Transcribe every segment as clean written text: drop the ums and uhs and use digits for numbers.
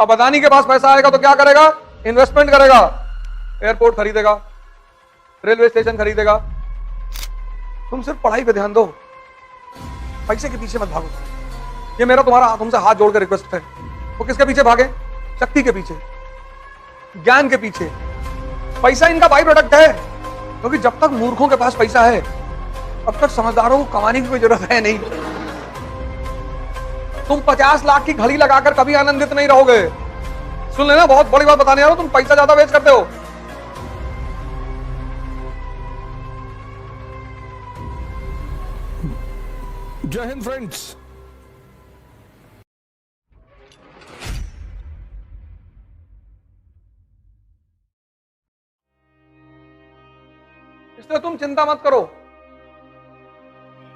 अब अदानी के पास पैसा आएगा तो क्या करेगा? इन्वेस्टमेंट करेगा, एयरपोर्ट खरीदेगा, रेलवे स्टेशन खरीदेगा। तुम सिर्फ पढ़ाई पे ध्यान दो, पैसे के पीछे मत भागो। ये मेरा तुम्हारा तुमसे हाथ जोड़कर रिक्वेस्ट है। वो किसके पीछे भागे? शक्ति के पीछे, ज्ञान के पीछे। पैसा इनका बाई प्रोडक्ट है, क्योंकि जब तक मूर्खों के पास पैसा है अब तक समझदारों को कमाने की कोई जरूरत है नहीं। तुम 50 लाख की घड़ी लगाकर कभी आनंदित नहीं रहोगे। सुन लेना, बहुत बड़ी बात बताने आ रहा हूं, तुम पैसा ज्यादा वेस्ट करते हो। जय हिंद फ्रेंड्स। इसलिए तुम चिंता मत करो,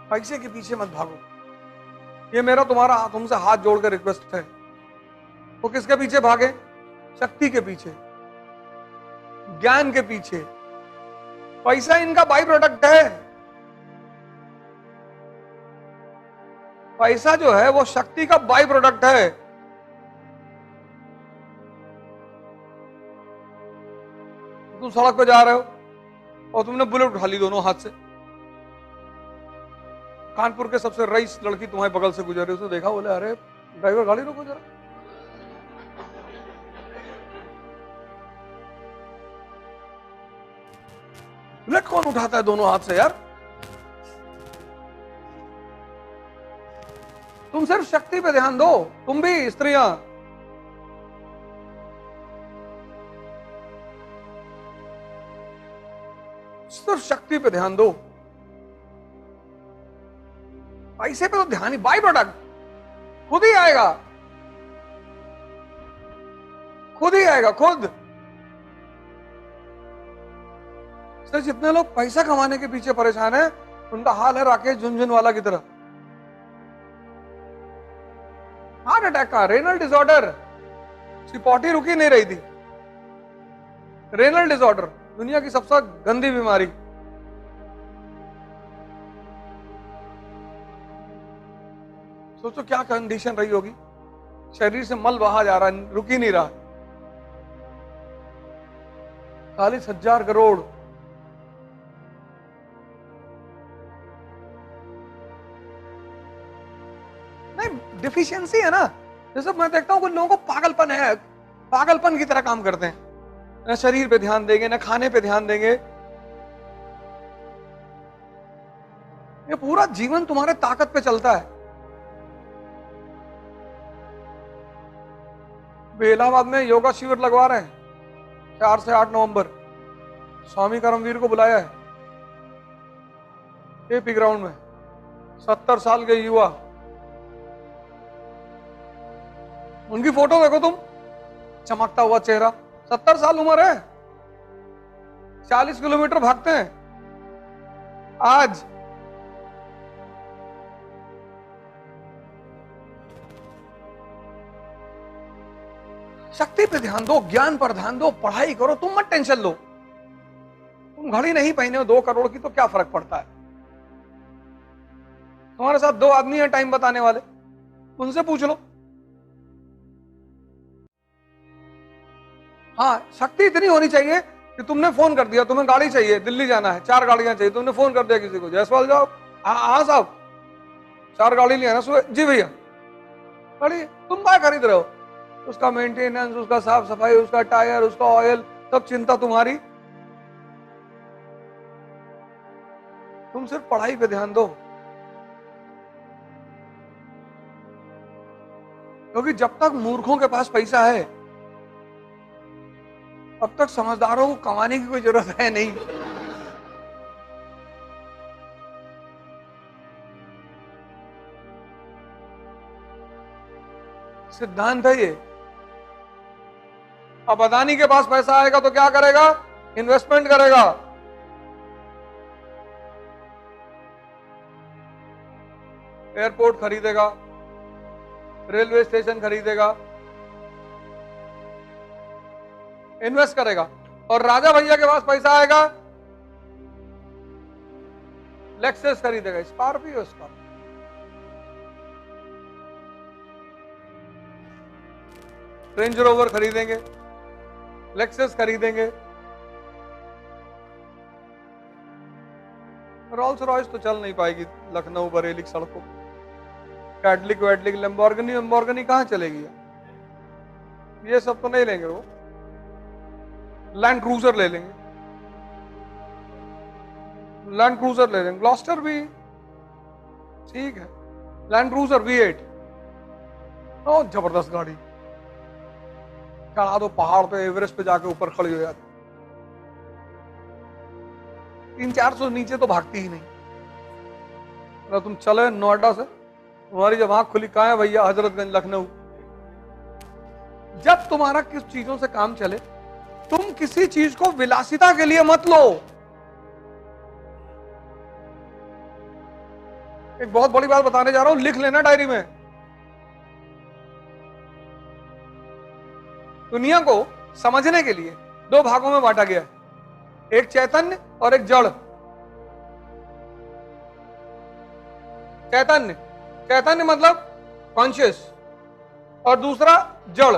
पैसे के पीछे मत भागो। ये मेरा तुम्हारा तुमसे हाथ जोड़कर रिक्वेस्ट है। वो किसके पीछे भागे? शक्ति के पीछे, ज्ञान के पीछे। पैसा इनका बाई प्रोडक्ट है। पैसा जो है वो शक्ति का बाई प्रोडक्ट है। तुम सड़क पे जा रहे हो और तुमने बुलेट उठा ली दोनों हाथ से। कानपुर के सबसे रईस लड़की तुम्हारे बगल से गुजर रही, उसने देखा, बोले अरे ड्राइवर गाड़ी रोको जरा। बुलेट कौन उठाता है दोनों हाथ से यार? तुम सिर्फ शक्ति पे ध्यान दो, तुम भी स्त्रियां। सिर्फ शक्ति पे ध्यान दो, पैसे पे तो ध्यान ही, बाई प्रोडक्ट खुद ही आएगा, खुद ही आएगा, खुद। सर जितने लोग पैसा कमाने के पीछे परेशान है उनका हाल है राकेश झुनझुनवाला की तरह। हार्ट अटैक का, रेनल डिसऑर्डर, सिपोटी रुकी नहीं रही थी। रेनल डिसऑर्डर दुनिया की सबसे गंदी बीमारी। सोचो क्या कंडीशन रही होगी, शरीर से मल बहा जा रहा है, रुक ही नहीं रहा। 40,000 करोड़। नहीं, डिफिशियंसी है ना। जैसे मैं देखता हूं कुछ लोगों को पागलपन है, पागलपन की तरह काम करते हैं। न शरीर पे ध्यान देंगे, न खाने पे ध्यान देंगे। ये पूरा जीवन तुम्हारे ताकत पे चलता है। इलाहाबाद में योगा शिविर लगवा रहे हैं 4 से 8 नवंबर। स्वामी करमवीर को बुलाया है एपी ग्राउंड में। 70 साल के युवा, उनकी फोटो देखो तुम, चमकता हुआ चेहरा, 70 साल उम्र है, 40 किलोमीटर भागते हैं। आज शक्ति पे ध्यान दो, ज्ञान पर ध्यान दो, पढ़ाई करो, तुम मत टेंशन लो। तुम घड़ी नहीं पहने हो 2 करोड़ की तो क्या फर्क पड़ता है? तुम्हारे साथ 2 आदमी हैं टाइम बताने वाले, उनसे पूछ लो। हाँ, शक्ति इतनी होनी चाहिए कि तुमने फोन कर दिया, तुम्हें गाड़ी चाहिए, दिल्ली जाना है, 4 गाड़ियां चाहिए, तुमने फोन कर दिया किसी को, जयसवाल जाओ, हाँ साहब 4 गाड़ी ले आना सुबह, जी भैया गाड़ी। तुम क्या खरीद रहे हो? उसका मेंटेनेंस, उसका साफ सफाई, उसका टायर, उसका ऑयल, सब चिंता तुम्हारी। तुम सिर्फ पढ़ाई पे ध्यान दो, क्योंकि जब तक मूर्खों के पास पैसा है अब तक समझदारों को कमाने की कोई जरूरत है नहीं। सिद्धांत है ये। अब अदानी के पास पैसा आएगा तो क्या करेगा? इन्वेस्टमेंट करेगा, एयरपोर्ट खरीदेगा, रेलवे स्टेशन खरीदेगा, इन्वेस्ट करेगा। और राजा भैया के पास पैसा आएगा, लेक्सस खरीदेगा, स्कॉर्पियो। रेंज रोवर खरीदेंगे, लेक्सस खरीदेंगे, रोल्स रॉयस तो चल नहीं पाएगी लखनऊ बरेली की सड़कों। कैडलिक वैडलिक लैम्बोर्गिनी कहां चलेगी? ये सब तो नहीं लेंगे वो। लैंड क्रूजर ले लेंगे, लैंड क्रूजर ले लेंगे। ग्लॉस्टर भी ठीक है, लैंड क्रूजर V8 बहुत जबरदस्त गाड़ी, चढ़ा दो पहाड़ पे, एवरेस्ट पे जाके ऊपर खड़ी हो जाती। 300-400 नीचे तो भागती ही नहीं। अगर तुम चले नोएडा से, तुम्हारी जब आंख खुली, कहां है भैया? हजरतगंज लखनऊ। जब तुम्हारा किस चीजों से काम चले, तुम किसी चीज को विलासिता के लिए मत लो। एक बहुत बड़ी बात बताने जा रहा हूं, लिख लेना डायरी में। दुनिया को समझने के लिए 2 भागों में बांटा गया है, एक चैतन्य और एक जड़। चैतन्य मतलब कॉन्शियस, और दूसरा जड़।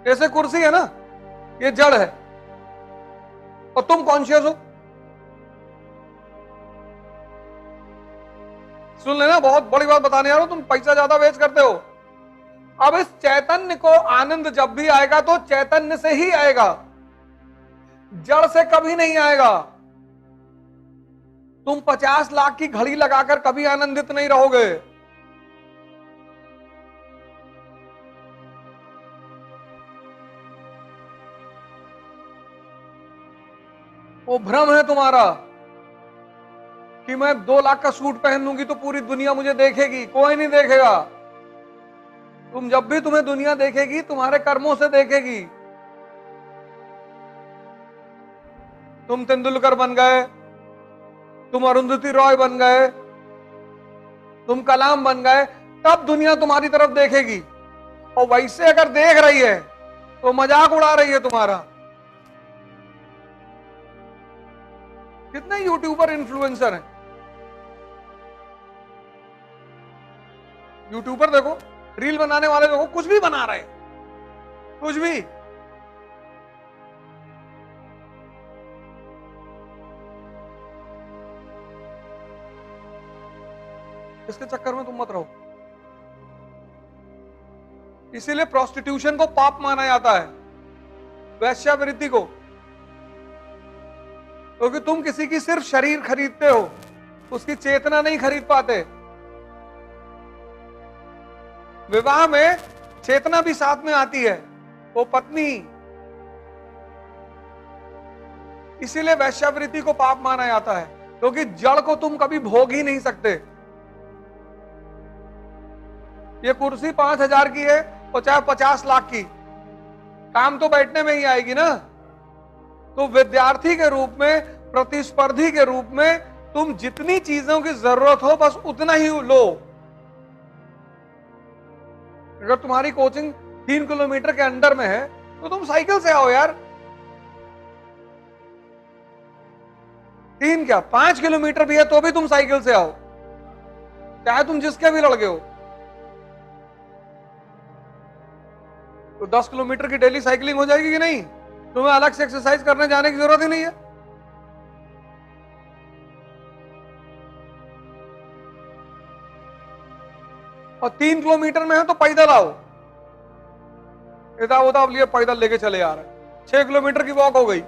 जैसे कुर्सी है ना, ये जड़ है और तुम कॉन्शियस हो। सुन लेना, बहुत बड़ी बात बताने जा रहा हूं, तुम पैसा ज्यादा वेस्ट करते हो। अब इस चैतन्य को आनंद जब भी आएगा तो चैतन्य से ही आएगा, जड़ से कभी नहीं आएगा। तुम 50 लाख की घड़ी लगाकर कभी आनंदित नहीं रहोगे। वो भ्रम है तुम्हारा कि मैं 2 लाख का सूट पहन लूंगी तो पूरी दुनिया मुझे देखेगी। कोई नहीं देखेगा। तुम जब भी तुम्हें दुनिया देखेगी, तुम्हारे कर्मों से देखेगी। तुम तेंदुलकर बन गए, तुम अरुंधति रॉय बन गए, तुम कलाम बन गए, तब दुनिया तुम्हारी तरफ देखेगी। और वैसे अगर देख रही है तो मजाक उड़ा रही है तुम्हारा। कितने यूट्यूबर इन्फ्लुएंसर हैं? यूट्यूबर देखो, रील बनाने वाले देखो, कुछ भी बना रहे, कुछ भी। इसके चक्कर में तुम मत रहो। इसीलिए प्रोस्टिट्यूशन को पाप माना जाता है, वैश्यावृत्ति को, क्योंकि तुम किसी की सिर्फ शरीर खरीदते हो, उसकी चेतना नहीं खरीद पाते। विवाह में चेतना भी साथ में आती है, वो पत्नी। इसीलिए वैश्यावृत्ति को पाप माना जाता है, क्योंकि जड़ को तुम कभी भोग ही नहीं सकते। ये कुर्सी 5,000 की है और चाहे 50 लाख की, काम तो बैठने में ही आएगी ना। तो विद्यार्थी के रूप में, प्रतिस्पर्धी के रूप में, तुम जितनी चीजों की जरूरत हो बस उतना ही लो। अगर तुम्हारी कोचिंग 3 किलोमीटर के अंडर में है तो तुम साइकिल से आओ यार। 3 क्या 5 किलोमीटर भी है तो भी तुम साइकिल से आओ, चाहे तुम जिसके भी लड़के हो। तो 10 किलोमीटर की डेली साइकिलिंग हो जाएगी कि नहीं? तुम्हें अलग से एक्सरसाइज करने जाने की जरूरत ही नहीं है। और 3 किलोमीटर में है तो पैदल आओ। इधर उधर लिए पैदल लेके चले आ रहे, 6 किलोमीटर की वॉक हो गई।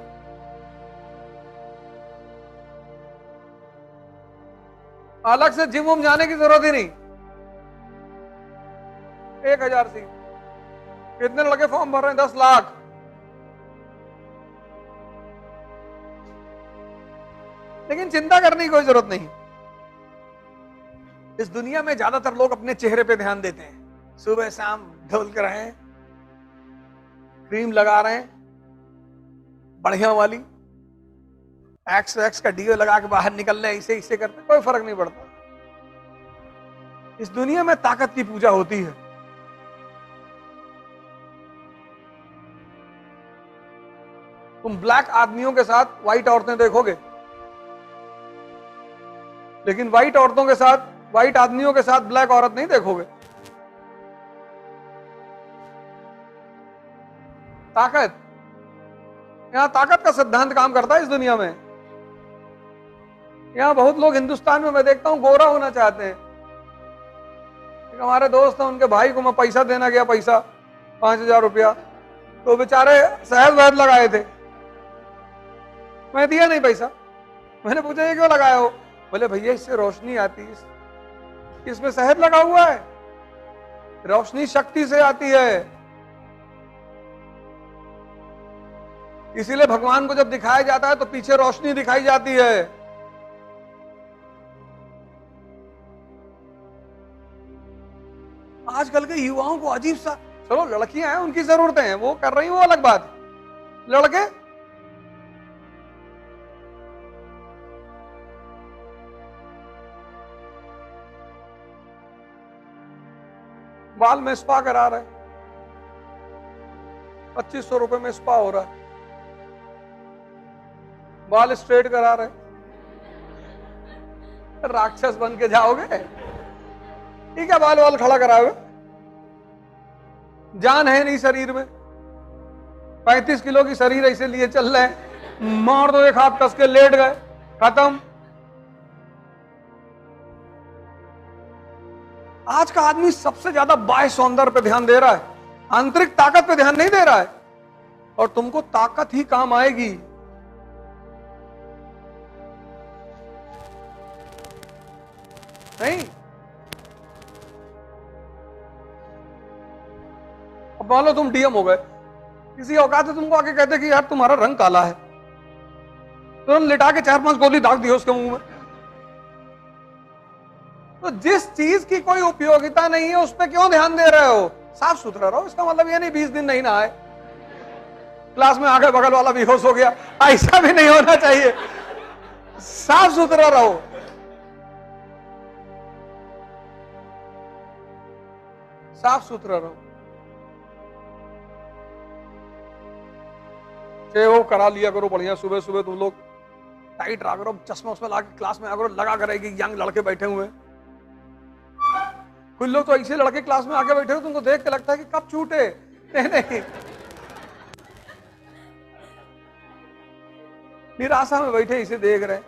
अलग से जिम वम जाने की जरूरत ही नहीं। 1000 सीट, कितने लड़के फॉर्म भर रहे हैं? 10 लाख। लेकिन चिंता करने की कोई जरूरत नहीं। इस दुनिया में ज्यादातर लोग अपने चेहरे पे ध्यान देते हैं, सुबह शाम धुल कर रहे हैं, क्रीम लगा रहे हैं बढ़िया वाली, एक्स का डीओ लगा के बाहर निकल रहे हैं, इसे इसे करते, कोई फर्क नहीं पड़ता। इस दुनिया में ताकत की पूजा होती है। तुम ब्लैक आदमियों के साथ व्हाइट औरतें देखोगे, लेकिन व्हाइट औरतों के साथ, व्हाइट आदमियों के साथ ब्लैक औरत नहीं देखोगे। ताकत, यहां ताकत का सिद्धांत काम करता है इस दुनिया में। यहां बहुत लोग हिंदुस्तान में मैं देखता हूं गोरा होना चाहते हैं। एक हमारे दोस्त हैं, उनके भाई को मैं पैसा देना गया, पैसा 5,000 रुपया, तो बेचारे शहद वहद लगाए थे, मैं दिया नहीं पैसा। मैंने पूछा ये क्यों लगाया हो? बोले भैया इससे रोशनी आती है, इसमें शहद लगा हुआ है, रोशनी शक्ति से आती है, इसीलिए भगवान को जब दिखाया जाता है तो पीछे रोशनी दिखाई जाती है। आजकल के युवाओं को अजीब सा, चलो लड़कियां हैं उनकी जरूरतें हैं, वो कर रही हैं, वो अलग बात। लड़के बाल में स्पा करा रहे, 2500 रुपए में स्पा हो रहा है, बाल स्ट्रेट करा रहे। राक्षस बन के जाओगे? ठीक है, बाल वाल खड़ा कराओगे, जान है नहीं शरीर में, 35 किलो की शरीर ऐसे लिए चल रहे हैं, मार दो एक हाथ कस के लेट गए, खत्म। आज का आदमी सबसे ज्यादा बाह्य सौंदर्य पे ध्यान दे रहा है, आंतरिक ताकत पे ध्यान नहीं दे रहा है। और तुमको ताकत ही काम आएगी। नहीं, अब मान लो तुम डीएम हो गए, किसी औकात से तुमको आके कहते कि यार तुम्हारा रंग काला है, तो लिटा के 4-5 गोली दाग दियो उसके मुंह में। तो जिस चीज की कोई उपयोगिता नहीं है उस पर क्यों ध्यान दे रहे हो? साफ सुथरा रहो। इसका मतलब ये नहीं 20 दिन नहीं नहाए, क्लास में आगे बगल वाला बेहोश हो गया, ऐसा भी नहीं होना चाहिए। साफ सुथरा रहो। साफ सुथरा रहो। वो करा लिया करो बढ़िया, सुबह सुबह तुम लोग टाइट रहा करो, चश्मा उसमें लाके क्लास में आकर लगा करेगी, यंग लड़के बैठे हुए। कुछ लोग तो ऐसे लड़के क्लास में आके बैठे हो, तुमको देख के लगता है कि कब छूटे। नहीं, निराशा में बैठे इसे देख रहे।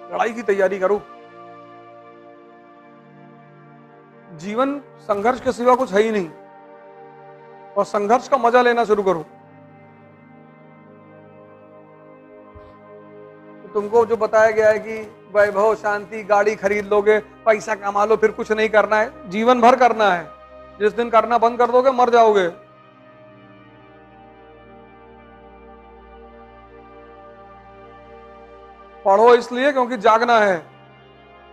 लड़ाई की तैयारी करो। जीवन संघर्ष के सिवा कुछ है ही नहीं, और संघर्ष का मजा लेना शुरू करो। तो तुमको जो बताया गया है कि वैभव, शांति, गाड़ी खरीद लोगे, पैसा कमा लो, फिर कुछ नहीं करना है, जीवन भर करना है। जिस दिन करना बंद कर दोगे मर जाओगे। पढ़ो इसलिए क्योंकि जागना है,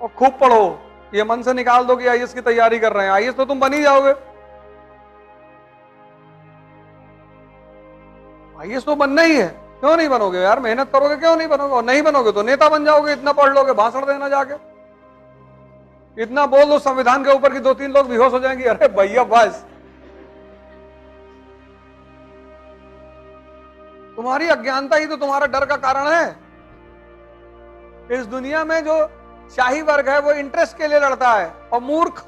और खूब पढ़ो। ये मन से निकाल दो कि आईएएस की तैयारी कर रहे हैं, आईएएस तो तुम बन ही जाओगे। आईएएस तो बनना ही है, क्यों नहीं बनोगे यार? मेहनत करोगे क्यों नहीं बनोगे? और नहीं बनोगे तो नेता बन जाओगे। इतना पढ़ लोगे, भाषण देना जाके इतना बोल दो संविधान के ऊपर कि 2-3 लोग बेहोश हो जाएंगे। अरे भैया बस, तुम्हारी अज्ञानता ही तो तुम्हारा डर का कारण है। इस दुनिया में जो शाही वर्ग है वो इंटरेस्ट के लिए लड़ता है, और मूर्ख